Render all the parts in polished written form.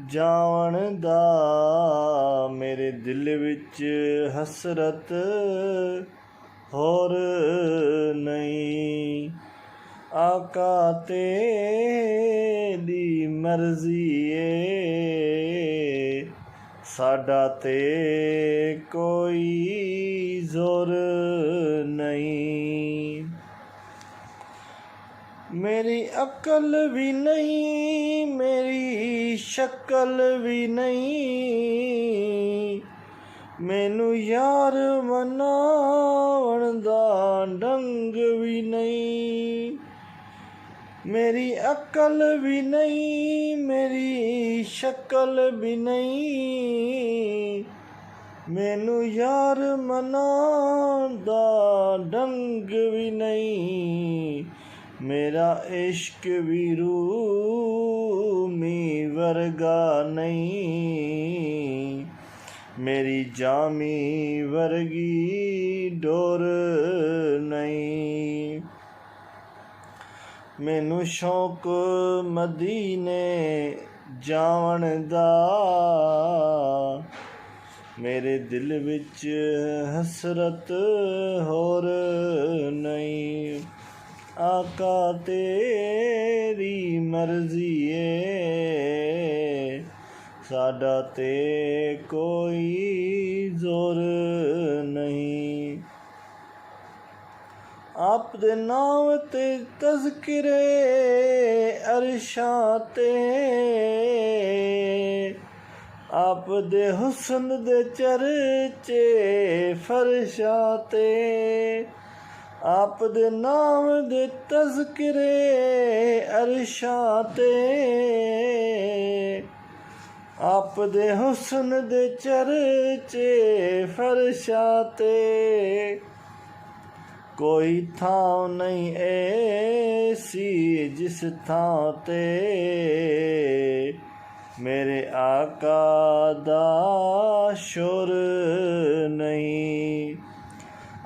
ਜਾਵਣ ਦਾ ਮੇਰੇ ਦਿਲ ਵਿੱਚ ਹਸਰਤ ਹੋਰ ਨਹੀਂ। ਆਕਾ ਤੇਰੀ ਮਰਜ਼ੀ ਏ, ਸਾਡਾ ਤੇ ਕੋਈ ਜ਼ੋਰ ਨਹੀਂ। ਮੇਰੀ ਅਕਲ ਵੀ ਨਹੀਂ, ਮੇਰੀ ਸ਼ਕਲ ਵੀ ਨਹੀਂ, ਮੈਨੂੰ ਯਾਰ ਮਨਾਉਣ ਦਾ ਢੰਗ ਵੀ ਨਹੀਂ। ਮੇਰੀ ਅਕਲ ਵੀ ਨਹੀਂ, ਮੇਰੀ ਸ਼ਕਲ ਵੀ ਨਹੀਂ, ਮੈਨੂੰ ਯਾਰ ਮਨਾਉਣ ਦਾ ਢੰਗ ਵੀ ਨਹੀਂ। ਮੇਰਾ ਇਸ਼ਕ ਵੀ ਰੂਮੀ ਵਰਗਾ ਨਹੀਂ, ਮੇਰੀ ਜਾਮੀ ਵਰਗੀ ਡੋਰ ਨਹੀਂ। ਮੈਨੂੰ ਸ਼ੌਕ ਮਦੀਨੇ ਜਾਵਣ ਦਾ, ਮੇਰੇ ਦਿਲ ਵਿੱਚ ਹਸਰਤ ਹੋਰ ਨਹੀਂ। ਆਕਾ ਤੇਰੀ ਮਰਜ਼ੀ ਏ, ਸਾਡਾ ਤੇ ਕੋਈ ਜ਼ੋਰ ਨਹੀਂ। ਆਪ ਦੇ ਨਾਮ ਤੇ ਤਜ਼ਕਿਰੇ ਅਰਸ਼ਾਂ ਤੇ, ਆਪ ਦੇ ਹੁਸਨ ਦੇ ਚਰਚੇ ਫਰਸ਼ਾਂ ਤੇ। ਆਪ ਦੇ ਨਾਮ ਦੇ ਤਜ਼ਕਿਰੇ ਅਰਸ਼ਾਂ ਤੇ, ਆਪ ਦੇ ਹੁਸਨ ਦੇ ਚਰਚੇ ਫਰਸ਼ਾਂ ਤੇ। ਕੋਈ ਥਾਂ ਨਹੀਂ ਐਸੀ ਜਿਸ ਥਾਂ ਤੇ ਮੇਰੇ ਆਕਾ ਦਾ ਸ਼ੋਰ ਨਹੀਂ।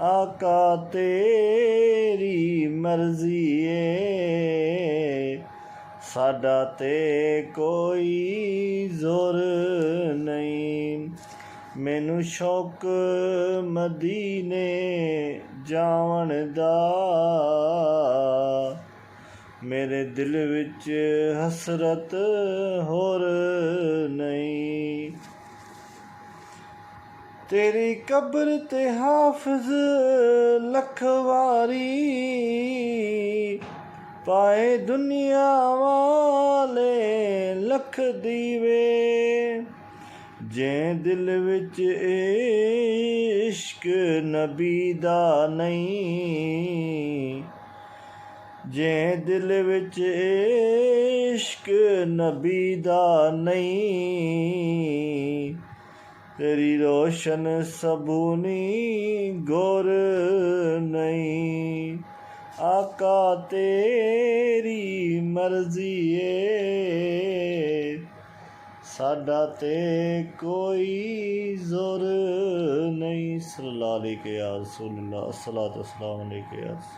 ਆਕਾ ਤੇਰੀ ਮਰਜ਼ੀ ਏ, ਸਾਡਾ ਤੇ ਕੋਈ ਜ਼ੋਰ ਨਹੀਂ। ਮੈਨੂੰ ਸ਼ੌਕ ਮਦੀਨੇ ਜਾਵਣ ਦਾ, ਮੇਰੇ ਦਿਲ ਵਿੱਚ ਹਸਰਤ ਹੋਰ ਨਹੀਂ। ਤੇਰੀ ਕਬਰ ਤੇ ਹਾਫਿਜ਼ ਲੱਖ ਵਾਰੀ ਪਾਏ, ਦੁਨੀਆ ਵਾਲੇ ਲੱਖ ਦੀਵੇ। ਜੇ ਦਿਲ ਵਿੱਚ ਇਸ਼ਕ ਨਬੀ ਦਾ ਨਹੀਂ, ਜੇ ਦਿਲ ਵਿੱਚ ਇਸ਼ਕ ਨਬੀ ਦਾ ਨਹੀਂ, ਤੇਰੀ ਰੋਸ਼ਨ ਸਬੂਨੀ ਗੌਰ ਨਹੀਂ। ਆਕਾ ਤੇਰੀ ਮਰਜ਼ੀ ਏ, ਸਾਡਾ ਤੇ ਕੋਈ ਜ਼ੋਰ ਨਹੀਂ। ਸੱਲੱਲਾਹੁ ਅਲੈहि ਯਾ ਰਸੂਲल्लाह, अस्सलातु वस्सलामु अलैका।